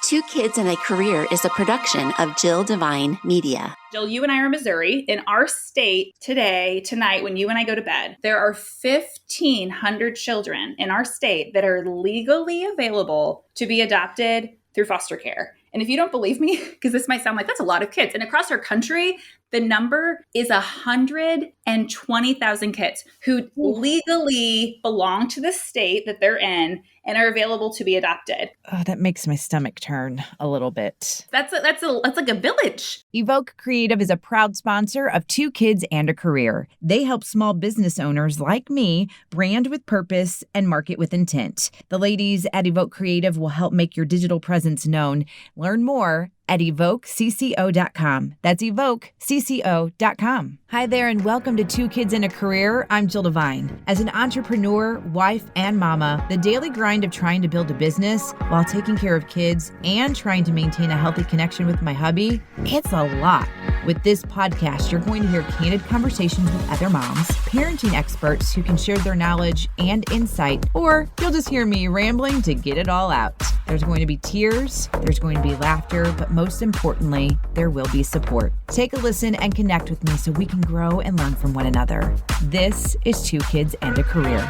Two Kids and a Career is a production of Jill Devine Media. Jill, you and I are in Missouri. In our state tonight, when you and I go to bed, there are 1,500 children in our state that are legally available to be adopted through foster care. And if you don't believe me, because this might sound like that's a lot of kids, and across our country, the number is 120,000 kids who legally belong to the state that they're in and are available to be adopted. Oh, that makes my stomach turn a little bit. That's like a village. Evoke Creative is a proud sponsor of Two Kids and a Career. They help small business owners like me brand with purpose and market with intent. The ladies at Evoke Creative will help make your digital presence known. Learn more at evokecco.com. That's evokecco.com. Hi there and welcome to Two Kids and a Career. I'm Jill Devine. As an entrepreneur, wife, and mama, the daily grind of trying to build a business while taking care of kids and trying to maintain a healthy connection with my hubby, it's a lot. With this podcast, you're going to hear candid conversations with other moms, parenting experts who can share their knowledge and insight, or you'll just hear me rambling to get it all out. There's going to be tears, there's going to be laughter, but most importantly, there will be support. Take a listen and connect with me so we can grow and learn from one another. This is Two Kids and a Career.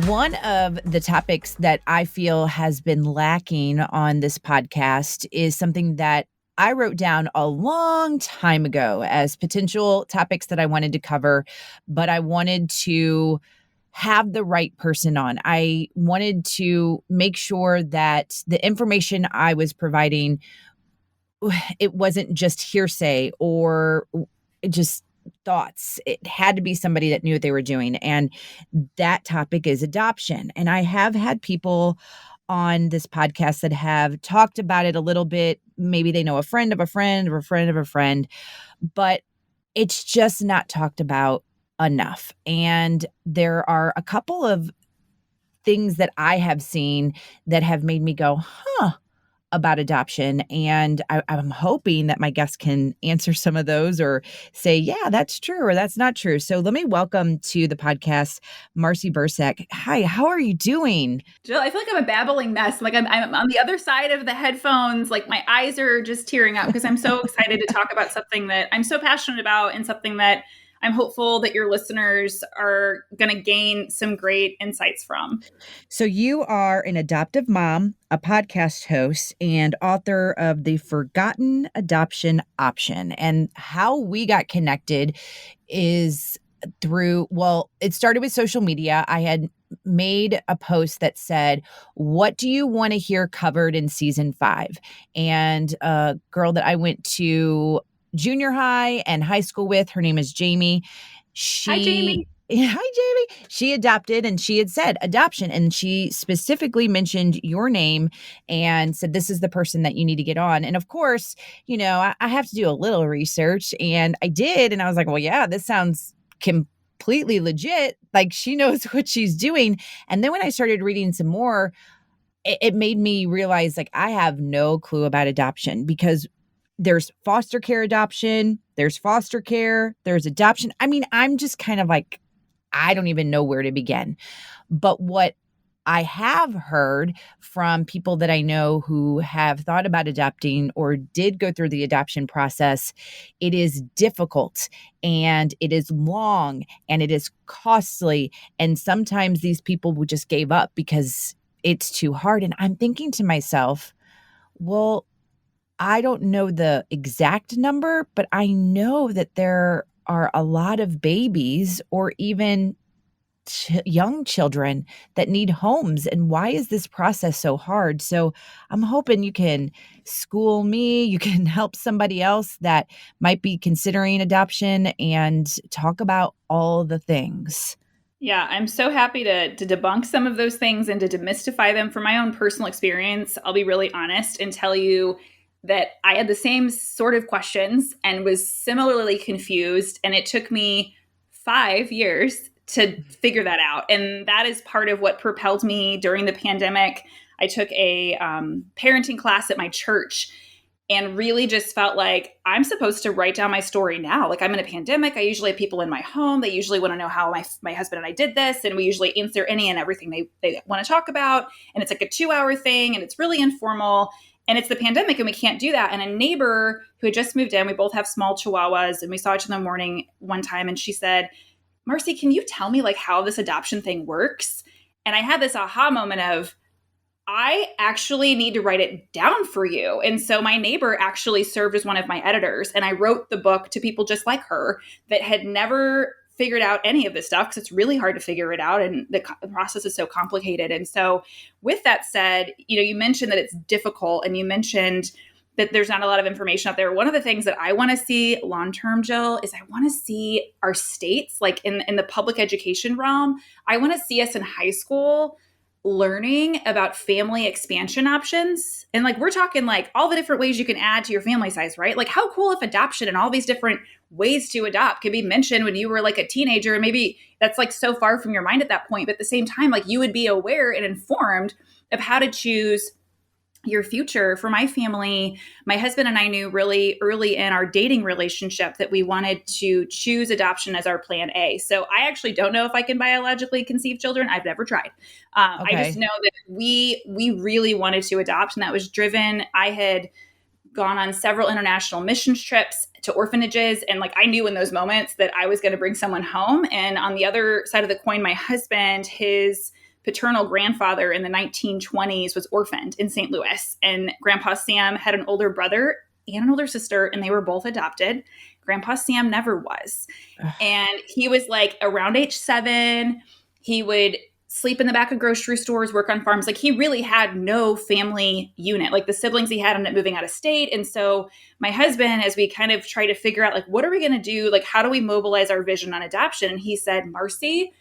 One of the topics that I feel has been lacking on this podcast is something that I wrote down a long time ago as potential topics that I wanted to cover, but I wanted to have the right person on. I wanted to make sure that the information I was providing, it wasn't just hearsay or just thoughts. It had to be somebody that knew what they were doing. And that topic is adoption. And I have had people on this podcast that have talked about it a little bit. Maybe they know a friend of a friend or a friend of a friend, but it's just not talked about enough. And there are a couple of things that I have seen that have made me go, about adoption. And I'm hoping that my guests can answer some of those or say, yeah, that's true or that's not true. So let me welcome to the podcast, Marcy Bursac. Hi, how are you doing? Jill, I feel like I'm a babbling mess. Like I'm on the other side of the headphones. Like my eyes are just tearing up because I'm so excited to talk about something that I'm so passionate about and something that I'm hopeful that your listeners are going to gain some great insights from. So you are an adoptive mom, a podcast host, and author of The Forgotten Adoption Option. And how we got connected is through, it started with social media. I had made a post that said, what do you want to hear covered in season 5? And a girl that I went to junior high and high school with, her name is Jamie. Hi, Jamie. Hi, Jamie. She adopted and she had said adoption. And she specifically mentioned your name and said, this is the person that you need to get on. And of course, I have to do a little research and I did. And I was like, well, yeah, this sounds completely legit. Like she knows what she's doing. And then when I started reading some more, it made me realize like I have no clue about adoption because there's foster care adoption, there's foster care, there's adoption. I mean, I'm just kind of like, I don't even know where to begin. But what I have heard from people that I know who have thought about adopting or did go through the adoption process, it is difficult and it is long and it is costly. And sometimes these people will just gave up because it's too hard. And I'm thinking to myself, well, I don't know the exact number, but I know that there are a lot of babies or even young children that need homes. And why is this process so hard? So I'm hoping you can school me, you can help somebody else that might be considering adoption and talk about all the things. Yeah, I'm so happy to debunk some of those things and to demystify them from my own personal experience. I'll be really honest and tell you that I had the same sort of questions and was similarly confused. And it took me 5 years to figure that out. And that is part of what propelled me during the pandemic. I took a parenting class at my church and really just felt like I'm supposed to write down my story now. Like I'm in a pandemic. I usually have people in my home. They usually want to know how my husband and I did this. And we usually answer any and everything they want to talk about. And it's like a 2-hour thing and it's really informal. And it's the pandemic and we can't do that. And a neighbor who had just moved in, we both have small chihuahuas, and we saw each other in the morning one time, and she said, Marcy, can you tell me like how this adoption thing works? And I had this aha moment of, I actually need to write it down for you. And so my neighbor actually served as one of my editors. And I wrote the book to people just like her that had never figured out any of this stuff, because it's really hard to figure it out. And the process is so complicated. And so with that said, you mentioned that it's difficult, and you mentioned that there's not a lot of information out there. One of the things that I want to see long-term, Jill, is I want to see our states, like in the public education realm, I want to see us in high school learning about family expansion options. And like, we're talking like all the different ways you can add to your family size, right? Like, how cool if adoption and all these different ways to adopt could be mentioned when you were like a teenager, and maybe that's like so far from your mind at that point. But at the same time, like, you would be aware and informed of how to choose your future. For my family, my husband and I knew really early in our dating relationship that we wanted to choose adoption as our plan A. So I actually don't know if I can biologically conceive children. I've never tried. I just know that we really wanted to adopt, and that was driven. I had gone on several international missions trips to orphanages, and like, I knew in those moments that I was going to bring someone home. And on the other side of the coin, my husband, his paternal grandfather in the 1920s was orphaned in St. Louis. And Grandpa Sam had an older brother and an older sister, and they were both adopted. Grandpa Sam never was. And he was like around age 7. He would sleep in the back of grocery stores, work on farms. Like, he really had no family unit. Like, the siblings he had ended up moving out of state. And so my husband, as we kind of try to figure out, like, what are we going to do? Like, how do we mobilize our vision on adoption? And he said, Marcy,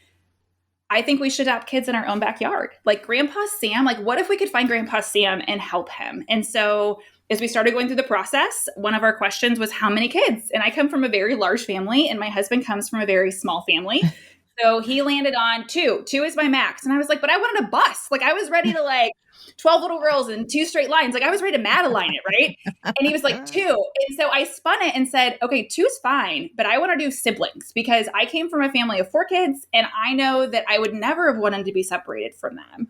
I think we should adopt kids in our own backyard. Like, Grandpa Sam, like, what if we could find Grandpa Sam and help him? And so as we started going through the process, one of our questions was, how many kids? And I come from a very large family, and my husband comes from a very small family. So he landed on 2. 2 is my max. And I was like, but I wanted a bus. Like, I was ready to 12 little girls in 2 straight lines. Like, I was ready to Madeline it, right? And he was like, 2. And so I spun it and said, okay, 2's fine, but I want to do siblings, because I came from a family of 4 kids, and I know that I would never have wanted to be separated from them.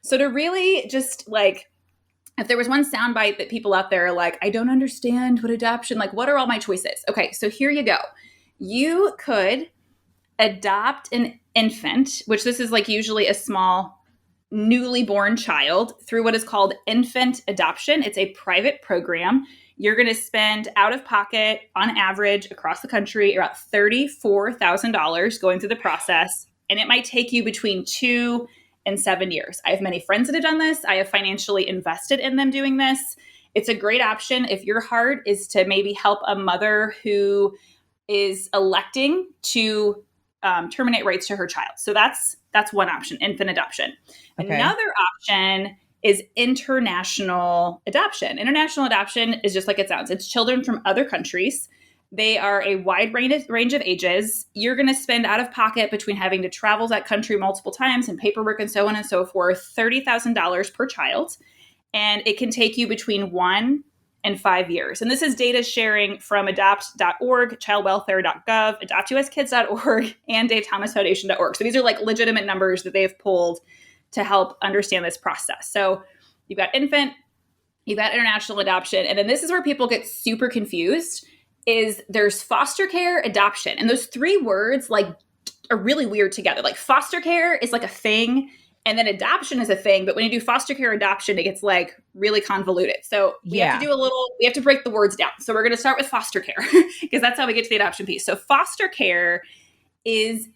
So to really just like, if there was one soundbite that people out there are like, I don't understand what adoption, like, what are all my choices? Okay, so here you go. You could adopt an infant, which this is like usually a small newly born child, through what is called infant adoption. It's a private program. You're going to spend out of pocket, on average, across the country, about $34,000 going through the process. And it might take you between 2 and 7 years. I have many friends that have done this. I have financially invested in them doing this. It's a great option if your heart is to maybe help a mother who is electing to terminate rights to her child. So that's one option, infant adoption. Okay. Another option is international adoption. International adoption is just like it sounds. It's children from other countries. They are a wide range of ages. You're going to spend out of pocket, between having to travel that country multiple times and paperwork and so on and so forth, $30,000 per child. And it can take you between 1 and 5 years. And this is data sharing from adopt.org, childwelfare.gov, adoptuskids.org, and davethomasfoundation.org. So these are like legitimate numbers that they've pulled to help understand this process. So you've got infant, you've got international adoption. And then this is where people get super confused, is there's foster care, adoption. And those 3 words like are really weird together. Like, foster care is like a thing, and then adoption is a thing. But when you do foster care adoption, it gets like really convoluted. So we have to break the words down. So we're going to start with foster care because that's how we get to the adoption piece. So foster care is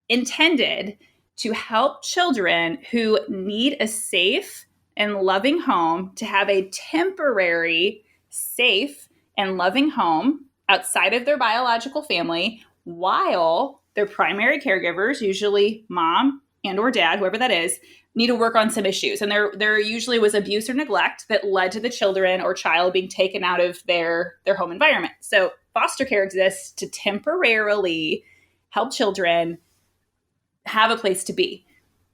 intended to help children who need a safe and loving home, to have a temporary, safe and loving home outside of their biological family, while their primary caregivers, usually mom and or dad, whoever that is, need to work on some issues. And there usually was abuse or neglect that led to the children or child being taken out of their home environment. So foster care exists to temporarily help children have a place to be.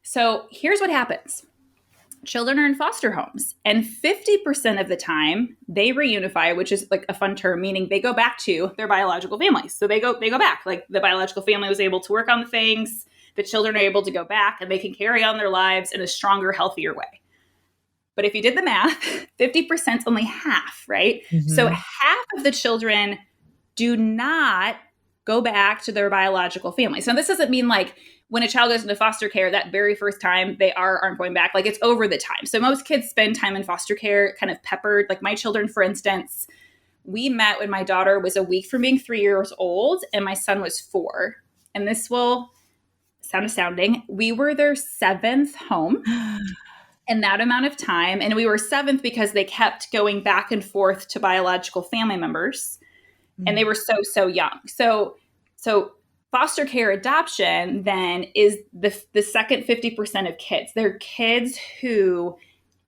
So here's what happens. Children are in foster homes, and 50% of the time they reunify, which is like a fun term, meaning they go back to their biological families. So they go back. Like, the biological family was able to work on the things. The children are able to go back, and they can carry on their lives in a stronger, healthier way. But if you did the math, 50% is only half, right? So Mhm. half of the children do not go back to their biological family. So this doesn't mean like when a child goes into foster care, that very first time they aren't going back. Like it's over the time. So most kids spend time in foster care kind of peppered. Like my children, for instance, we met when my daughter was a week from being 3 years old and my son was 4. And this will sound astounding. We were their 7th home in that amount of time. And we were 7th because they kept going back and forth to biological family members. And they were so young. So foster care adoption then is the second 50% of kids. They're kids who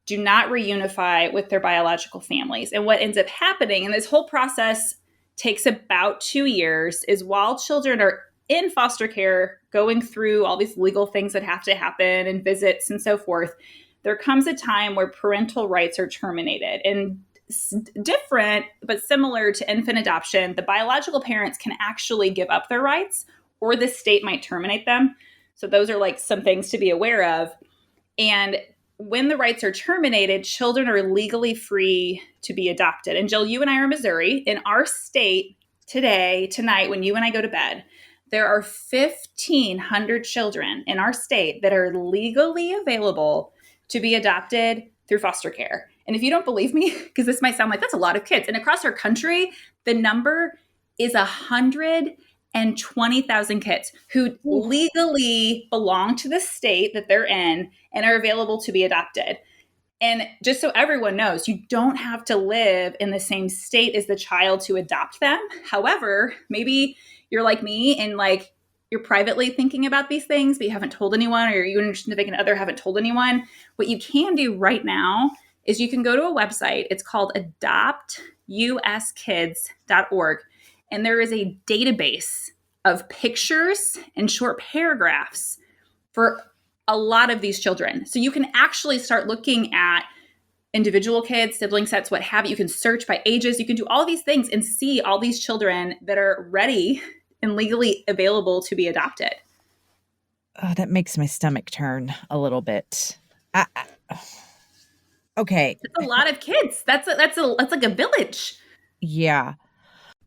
do not reunify with their biological families. And what ends up happening, and this whole process takes about 2 years, is while children are in foster care, going through all these legal things that have to happen and visits and so forth, there comes a time where parental rights are terminated. And different, but similar to infant adoption, the biological parents can actually give up their rights or the state might terminate them. So those are like some things to be aware of. And when the rights are terminated, children are legally free to be adopted. And Jill, you and I are in Missouri. In our state tonight, when you and I go to bed, there are 1,500 children in our state that are legally available to be adopted through foster care. And if you don't believe me, because this might sound like that's a lot of kids, and across our country, the number is 120,000 kids who legally belong to the state that they're in and are available to be adopted. And just so everyone knows, you don't have to live in the same state as the child to adopt them. However, maybe you're like me and like you're privately thinking about these things, but you haven't told anyone, or you and your significant other haven't told anyone. What you can do right now is you can go to a website. It's called adoptuskids.org. And there is a database of pictures and short paragraphs for a lot of these children. So you can actually start looking at individual kids, sibling sets, what have you. You can search by ages. You can do all these things and see all these children that are ready and legally available to be adopted. Oh, that makes my stomach turn a little bit. Okay. It's a lot of kids. That's like a village. Yeah.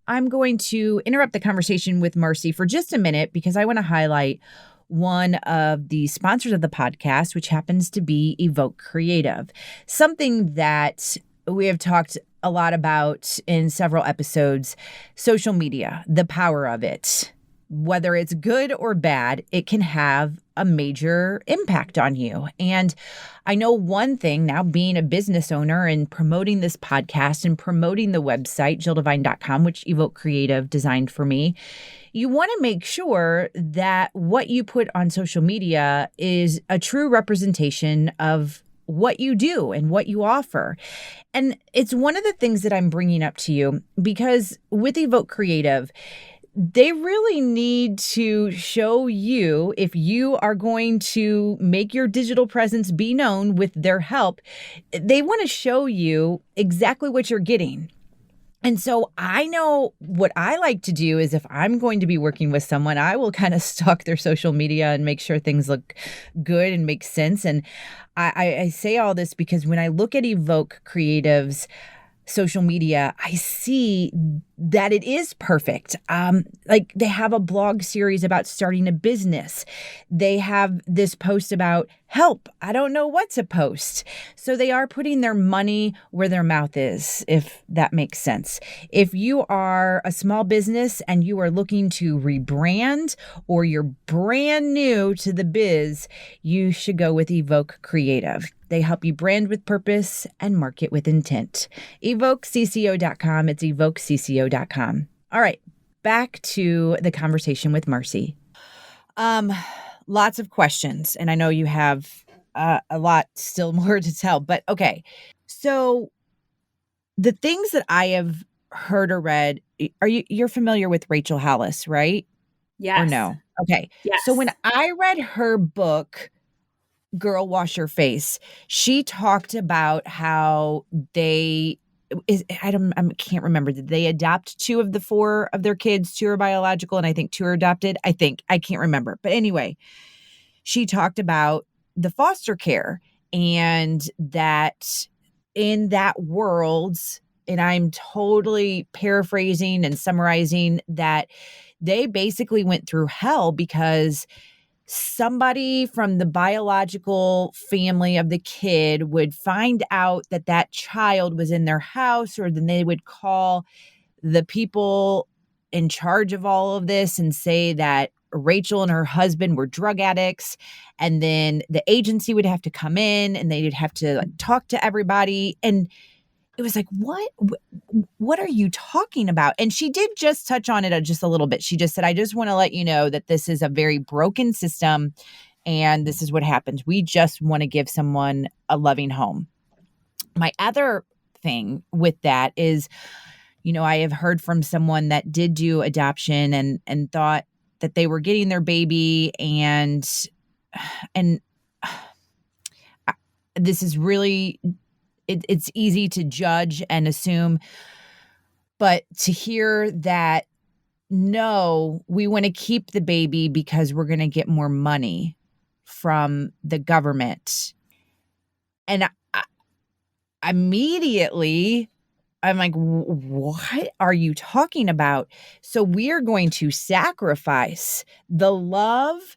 I'm going to interrupt the conversation with Marcy for just a minute because I want to highlight one of the sponsors of the podcast, which happens to be Evoke Creative, something that we have talked a lot about in several episodes: social media, the power of it. Whether it's good or bad, it can have a major impact on you. And I know one thing now, being a business owner and promoting this podcast and promoting the website, JillDevine.com, which Evoke Creative designed for me, you want to make sure that what you put on social media is a true representation of what you do and what you offer. And it's one of the things that I'm bringing up to you because with Evoke Creative, they really need to show you, if you are going to make your digital presence be known with their help, they want to show you exactly what you're getting. And so I know what I like to do is if I'm going to be working with someone, I will kind of stalk their social media and make sure things look good and make sense. And I say all this because when I look at Evoke Creative's social media, I see that it is perfect. Like they have a blog series about starting a business. They have this post about help. I don't know what to post. So they are putting their money where their mouth is, if that makes sense. If you are a small business and you are looking to rebrand or you're brand new to the biz, you should go with Evoke Creative. They help you brand with purpose and market with intent. EvokeCCO.com. It's EvokeCCO.com. All right, back to the conversation with Marcy. Lots of questions, and I know you have a lot still more to tell, but okay. So the things that I have heard or read, you're familiar with Rachel Hollis, right? Yes. Or no? Okay. Yes. So when I read her book, Girl Wash Your Face, she talked about how I can't remember. Did they adopt 2 of the 4 of their kids? 2 are biological and I think 2 are adopted. I can't remember. But anyway, she talked about the foster care and that in that world, and I'm totally paraphrasing and summarizing, that they basically went through hell because somebody from the biological family of the kid would find out that that child was in their house, or then they would call the people in charge of all of this and say that Rachel and her husband were drug addicts. And then the agency would have to come in and they'd have to like talk to everybody. And it was like, what are you talking about? And she did just touch on it just a little bit. She just said, I just want to let you know that this is a very broken system and this is what happens. We just want to give someone a loving home. My other thing with that is, I have heard from someone that did do adoption and thought that they were getting their baby and this is really, it's easy to judge and assume, but to hear that, no, we want to keep the baby because we're going to get more money from the government. And immediately I'm like, what are you talking about? So we're going to sacrifice the love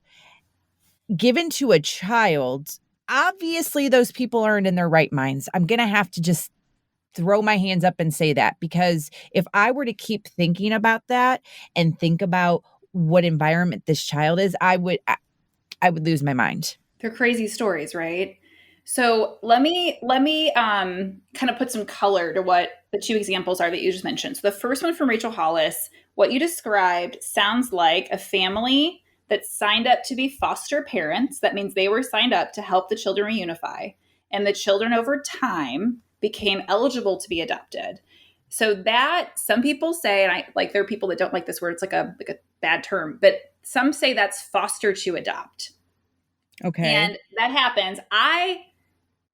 given to a child. Obviously, those people aren't in their right minds. I'm going to have to just throw my hands up and say that, because if I were to keep thinking about that and think about what environment this child is, I would lose my mind. They're crazy stories, right? So let me kind of put some color to what the two examples are that you just mentioned. So the first one from Rachel Hollis, what you described sounds like a family that signed up to be foster parents. That means they were signed up to help the children reunify, and the children over time became eligible to be adopted. So that some people say, and there are people that don't like this word, it's like a bad term, but some say that's foster to adopt. Okay. And that happens. I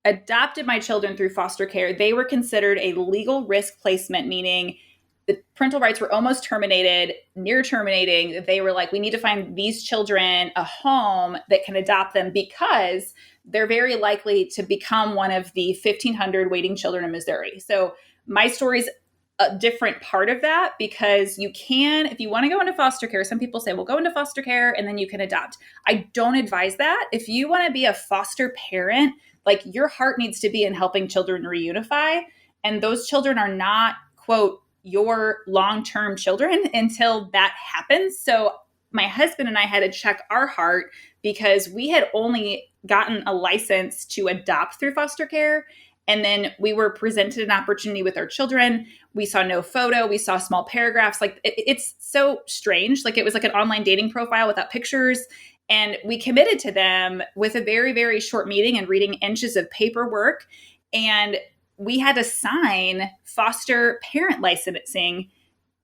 adopted my children through foster care. They were considered a legal risk placement, meaning the parental rights were almost terminated, near terminating. They were like, we need to find these children a home that can adopt them because they're very likely to become one of the 1,500 waiting children in Missouri. So my story's a different part of that, because you can, if you want to go into foster care, some people say, well, go into foster care and then you can adopt. I don't advise that. If you want to be a foster parent, like, your heart needs to be in helping children reunify. And those children are not, quote, your long-term children until that happens. So my husband and I had to check our heart because we had only gotten a license to adopt through foster care. And then we were presented an opportunity with our children. We saw no photo. We saw small paragraphs. Like, it's so strange. Like, it was like an online dating profile without pictures. And we committed to them with a very, very short meeting and reading inches of paperwork. And we had to sign foster parent licensing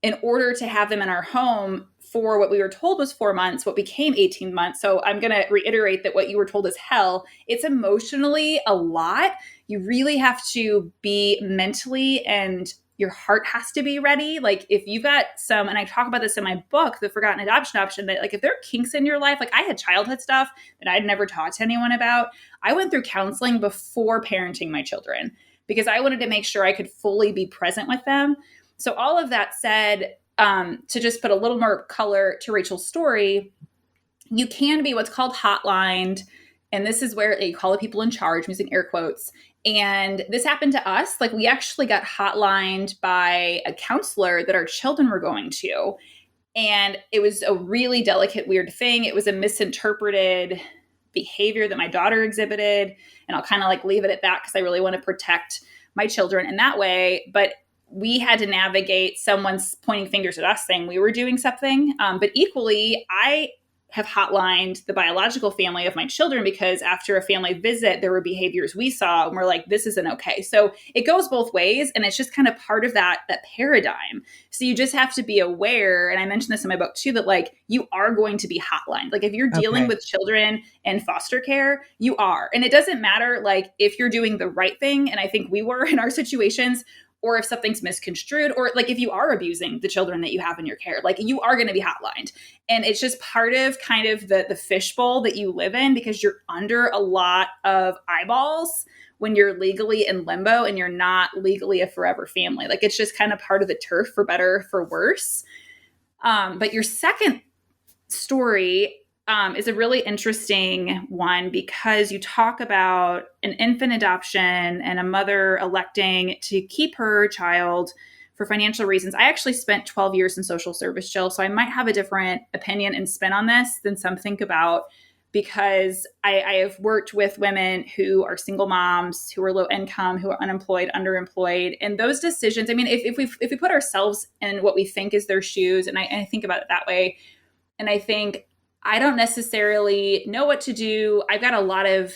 in order to have them in our home for what we were told was 4 months, what became 18 months. So I'm going to reiterate that what you were told is hell. It's emotionally a lot. You really have to be mentally, and your heart has to be ready. Like, if you've got some, and I talk about this in my book, The Forgotten Adoption Option, that like, if there are kinks in your life, like I had childhood stuff that I'd never talked to anyone about. I went through counseling before parenting my children because I wanted to make sure I could fully be present with them. So all of that said, to just put a little more color to Rachel's story, you can be what's called hotlined. And this is where you call the people in charge, I'm using air quotes. And this happened to us. Like, we actually got hotlined by a counselor that our children were going to. And it was a really delicate, weird thing. It was a misinterpreted behavior that my daughter exhibited. And I'll kind of like leave it at that because I really want to protect my children in that way. But we had to navigate someone's pointing fingers at us saying we were doing something. But equally, I have hotlined the biological family of my children because after a family visit, there were behaviors we saw and we're like, this isn't okay. So it goes both ways. And it's just kind of part of that paradigm. So you just have to be aware. And I mentioned this in my book too, that like, you are going to be hotlined. Like, if you're dealing with children in foster care, you are. And it doesn't matter like if you're doing the right thing. And I think we were in our situations, or if something's misconstrued, or like if you are abusing the children that you have in your care, like you are going to be hotlined. And it's just part of kind of the fishbowl that you live in, because you're under a lot of eyeballs when you're legally in limbo and you're not legally a forever family. Like it's just kind of part of the turf, for better, for worse. But your second story is a really interesting one, because you talk about an infant adoption and a mother electing to keep her child for financial reasons. I actually spent 12 years in social service, Jill, so I might have a different opinion and spin on this than some think about, because I have worked with women who are single moms, who are low income, who are unemployed, underemployed. And those decisions, I mean, if we put ourselves in what we think is their shoes, and I think about it that way, and I think, I don't necessarily know what to do. I've got a lot of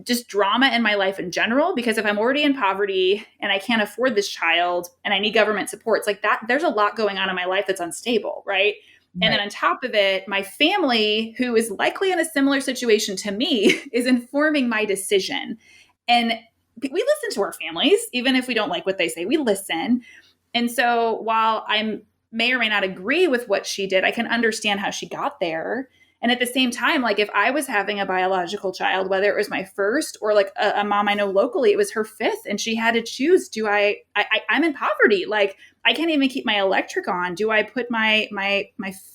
just drama in my life in general, because if I'm already in poverty and I can't afford this child and I need government supports like that, there's a lot going on in my life that's unstable, right? And then on top of it, my family, who is likely in a similar situation to me, is informing my decision. And we listen to our families, even if we don't like what they say, we listen. And so while I'm may or may not agree with what she did, I can understand how she got there. And at the same time, like if I was having a biological child, whether it was my first or like a mom I know locally, it was her fifth, and she had to choose, I'm in poverty. Like I can't even keep my electric on. Do I put my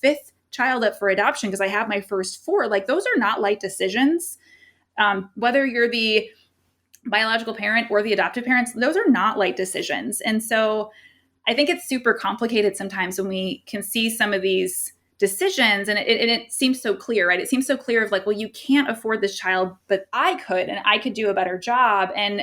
fifth child up for adoption because I have my first four? Like those are not light decisions. Whether you're the biological parent or the adoptive parents, those are not light decisions. And so I think it's super complicated sometimes when we can see some of these decisions, and it seems so clear, right? It seems so clear of like, well, you can't afford this child, but I could, and I could do a better job. And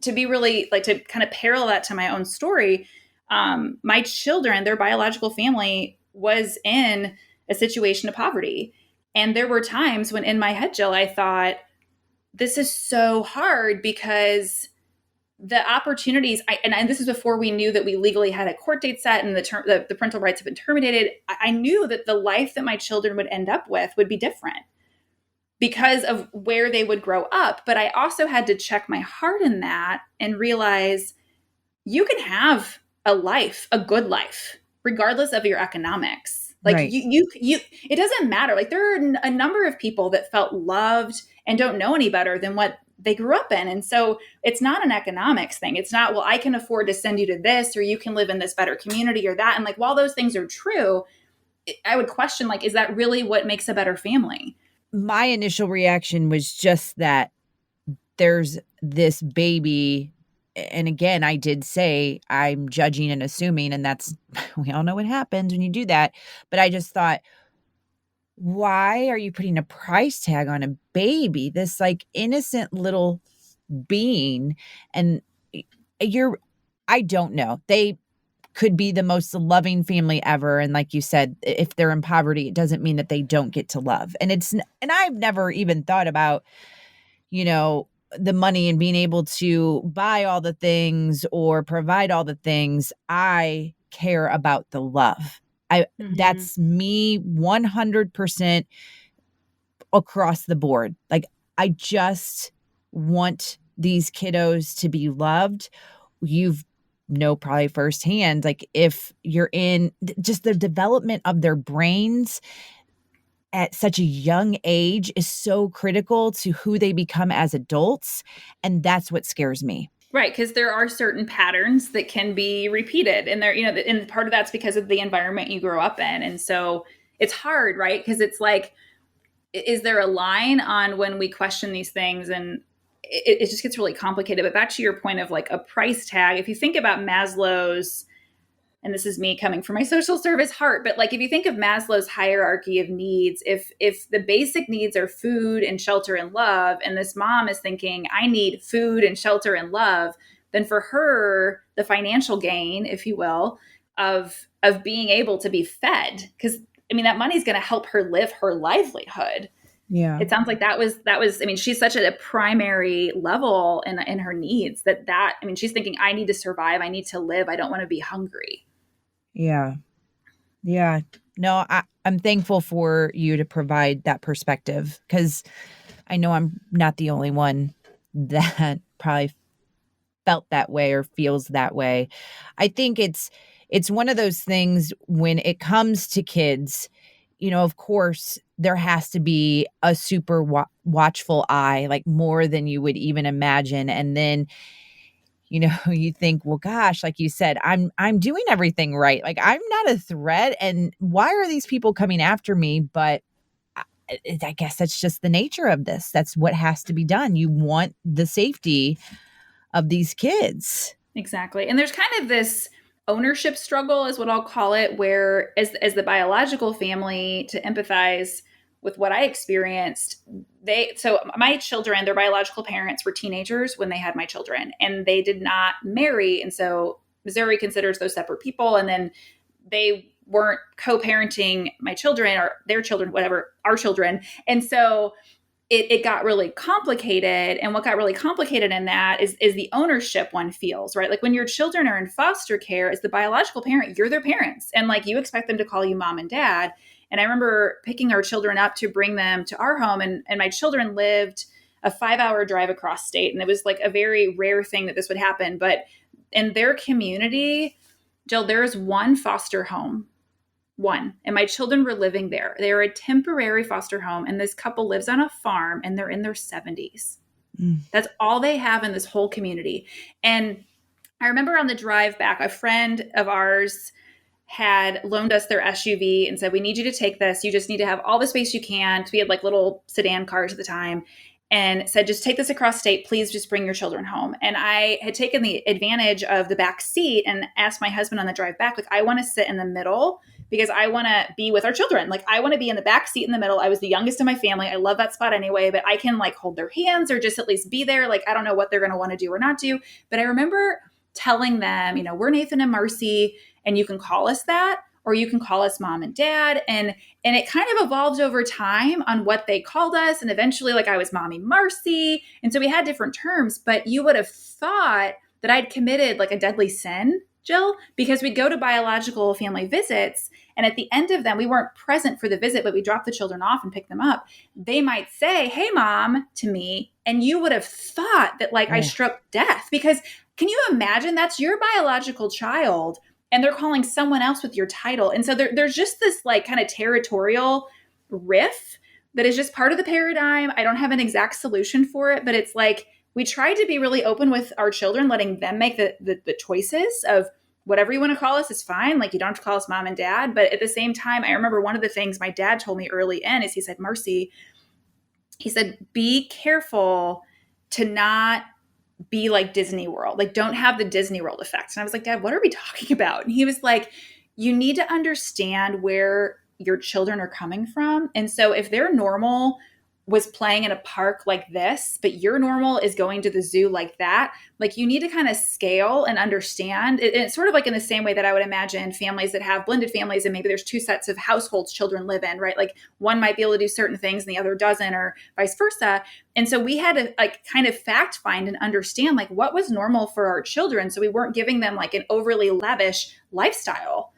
to be really like, to kind of parallel that to my own story, my children, their biological family was in a situation of poverty. And there were times when in my head, Jill, I thought, this is so hard, because the opportunities, and this is before we knew that we legally had a court date set and the parental rights have been terminated. I knew that the life that my children would end up with would be different because of where they would grow up. But I also had to check my heart in that and realize you can have a life, a good life, regardless of your economics. Like right. you, it doesn't matter. Like there are a number of people that felt loved and don't know any better than what they grew up in. And so it's not an economics thing. It's not, well, I can afford to send you to this, or you can live in this better community or that. And like, while those things are true, I would question, like, is that really what makes a better family? My initial reaction was just that there's this baby. And again, I did say I'm judging and assuming, and that's, we all know what happens when you do that. But I just thought, why are you putting a price tag on a baby, this like innocent little being? And I don't know. They could be the most loving family ever. And like you said, if they're in poverty, it doesn't mean that they don't get to love. And I've never even thought about, the money and being able to buy all the things or provide all the things. I care about the love. That's me 100% across the board. Like, I just want these kiddos to be loved. Probably firsthand, like if you're in just the development of their brains at such a young age is so critical to who they become as adults. And that's what scares me. Right, because there are certain patterns that can be repeated, and and part of that's because of the environment you grow up in, and so it's hard, right? Because it's like, is there a line on when we question these things, and it just gets really complicated. But back to your point of like a price tag, if you think about Maslow's, and this is me coming from my social service heart, but like if you think of Maslow's hierarchy of needs, if the basic needs are food and shelter and love, and this mom is thinking, I need food and shelter and love, then for her, the financial gain, if you will, of being able to be fed, because I mean, that money's going to help her live her livelihood. Yeah. It sounds like that was, I mean, she's such a primary level in her needs she's thinking, I need to survive. I need to live. I don't want to be hungry. Yeah. Yeah. No, I'm thankful for you to provide that perspective, because I know I'm not the only one that probably felt that way or feels that way. I think it's one of those things when it comes to kids, of course, there has to be a super watchful eye, like more than you would even imagine. And then, you think, well, gosh, like you said, I'm doing everything right. Like I'm not a threat. And why are these people coming after me? But I guess that's just the nature of this. That's what has to be done. You want the safety of these kids. Exactly. And there's kind of this ownership struggle is what I'll call it, where as the biological family, to empathize with what I experienced, so my children, their biological parents were teenagers when they had my children, and they did not marry. And so Missouri considers those separate people. And then they weren't co-parenting my children or their children, whatever, our children. And so it got really complicated. And what got really complicated in that is the ownership one feels, right? Like when your children are in foster care, as the biological parent, you're their parents. And like you expect them to call you mom and dad. And I remember picking our children up to bring them to our home. And my children lived a 5-hour drive across state. And it was like a very rare thing that this would happen. But in their community, Jill, there is one foster home. One. And my children were living there. They are a temporary foster home. And this couple lives on a farm and they're in their 70s. That's all they have in this whole community. And I remember on the drive back, a friend of ours had loaned us their SUV and said, we need you to take this. You just need to have all the space you can. We had like little sedan cars at the time. And said, just take this across state. Please just bring your children home. And I had taken the advantage of the back seat and asked my husband on the drive back, like, I want to sit in the middle because I want to be with our children. Like, I want to be in the back seat in the middle. I was the youngest in my family. I love that spot anyway, but I can like hold their hands or just at least be there. Like, I don't know what they're going to want to do or not do. But I remember telling them, we're Nathan and Marcy, and you can call us that, or you can call us mom and dad. And it kind of evolved over time on what they called us. And eventually, like, I was mommy Marcy. And so we had different terms, but you would have thought that I'd committed like a deadly sin, Jill, because we'd go to biological family visits. And at the end of them, we weren't present for the visit, but we dropped the children off and picked them up. They might say, hey, mom, to me. And you would have thought that like I struck death, because can you imagine that's your biological child and they're calling someone else with your title. And so there's just this like kind of territorial riff that is just part of the paradigm. I don't have an exact solution for it, but it's like we try to be really open with our children, letting them make the choices of whatever you want to call us is fine. Like you don't have to call us mom and dad. But at the same time, I remember one of the things my dad told me early in is he said, Marcy, he said, be careful to not be like Disney World, like don't have the Disney World effect. And I was like, Dad, what are we talking about? And he was like, you need to understand where your children are coming from. And so if their normal was playing in a park like this, but your normal is going to the zoo like that, like you need to kind of scale and understand. It's sort of like in the same way that I would imagine families that have blended families and maybe there's two sets of households children live in, right? Like one might be able to do certain things and the other doesn't, or vice versa. And so we had to like kind of fact find and understand like what was normal for our children. So we weren't giving them like an overly lavish lifestyle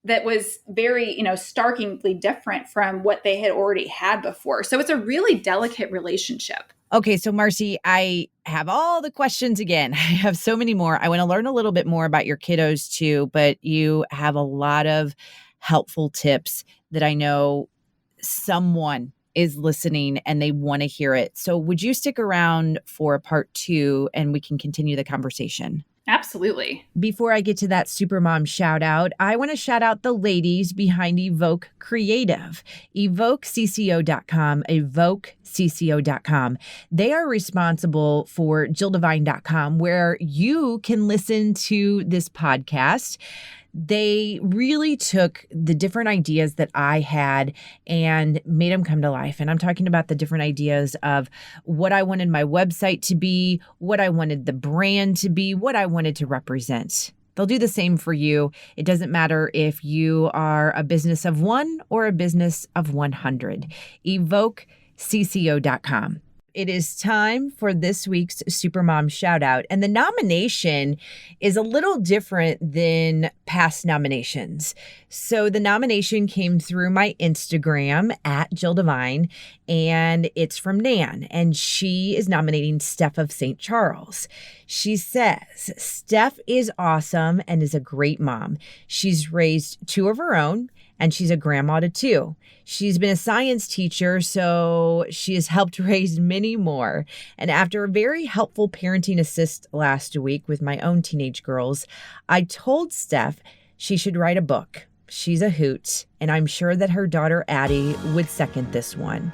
that was very, starkly different from what they had already had before. So it's a really delicate relationship. Okay, so Marcy, I have all the questions again. I have so many more. I want to learn a little bit more about your kiddos too, but you have a lot of helpful tips that I know someone is listening and they want to hear it. So would you stick around for part 2 and we can continue the conversation? Absolutely. Before I get to that Supermom shout out, I want to shout out the ladies behind Evoke Creative, evokecco.com, evokecco.com. They are responsible for JillDevine.com, where you can listen to this podcast. They really took the different ideas that I had and made them come to life. And I'm talking about the different ideas of what I wanted my website to be, what I wanted the brand to be, what I wanted to represent. They'll do the same for you. It doesn't matter if you are a business of 1 or a business of 100. evokecco.com. It is time for this week's Supermom Shoutout. And the nomination is a little different than past nominations. So the nomination came through my Instagram at Jill Devine, and it's from Nan. And she is nominating Steph of St. Charles. She says, Steph is awesome and is a great mom. She's raised 2 of her own, and she's a grandma to 2. She's been a science teacher, so she has helped raise many more. And after a very helpful parenting assist last week with my own teenage girls, I told Steph she should write a book. She's a hoot, and I'm sure that her daughter Addie would second this one.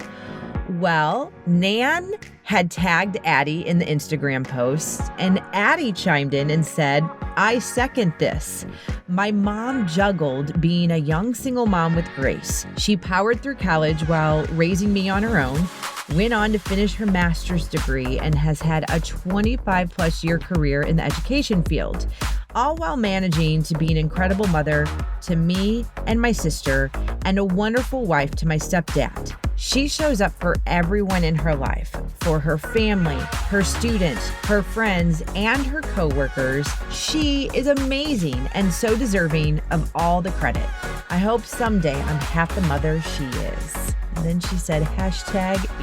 Well, Nan had tagged Addie in the Instagram post, and Addie chimed in and said, I second this. My mom juggled being a young single mom with grace. She powered through college while raising me on her own, went on to finish her master's degree, and has had a 25-plus year career in the education field, all while managing to be an incredible mother to me and my sister, and a wonderful wife to my stepdad. She shows up for everyone in her life, for her family, her students, her friends, and her coworkers. She is amazing and so deserving of all the credit. I hope someday I'm half the mother she is. And then she said,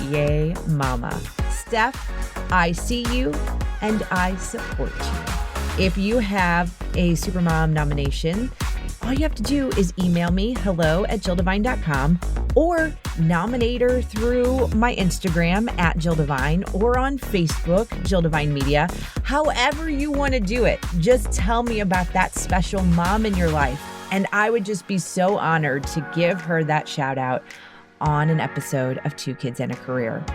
#yay mama. Steph, I see you and I support you. If you have a Supermom nomination, all you have to do is email me, hello@jilldevine.com, or nominate her through my Instagram at Jill Devine or on Facebook, Jill Devine Media. However you want to do it, just tell me about that special mom in your life. And I would just be so honored to give her that shout out on an episode of 2 Kids and a Career.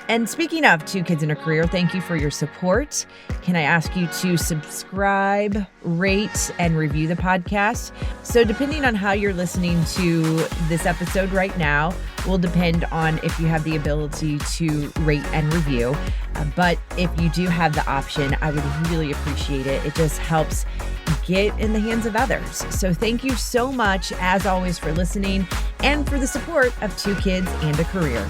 And speaking of 2 Kids and a Career, thank you for your support. Can I ask you to subscribe, rate, and review the podcast? So depending on how you're listening to this episode right now will depend on if you have the ability to rate and review. But if you do have the option, I would really appreciate it. It just helps get in the hands of others. So thank you so much, as always, for listening and for the support of 2 Kids and a Career.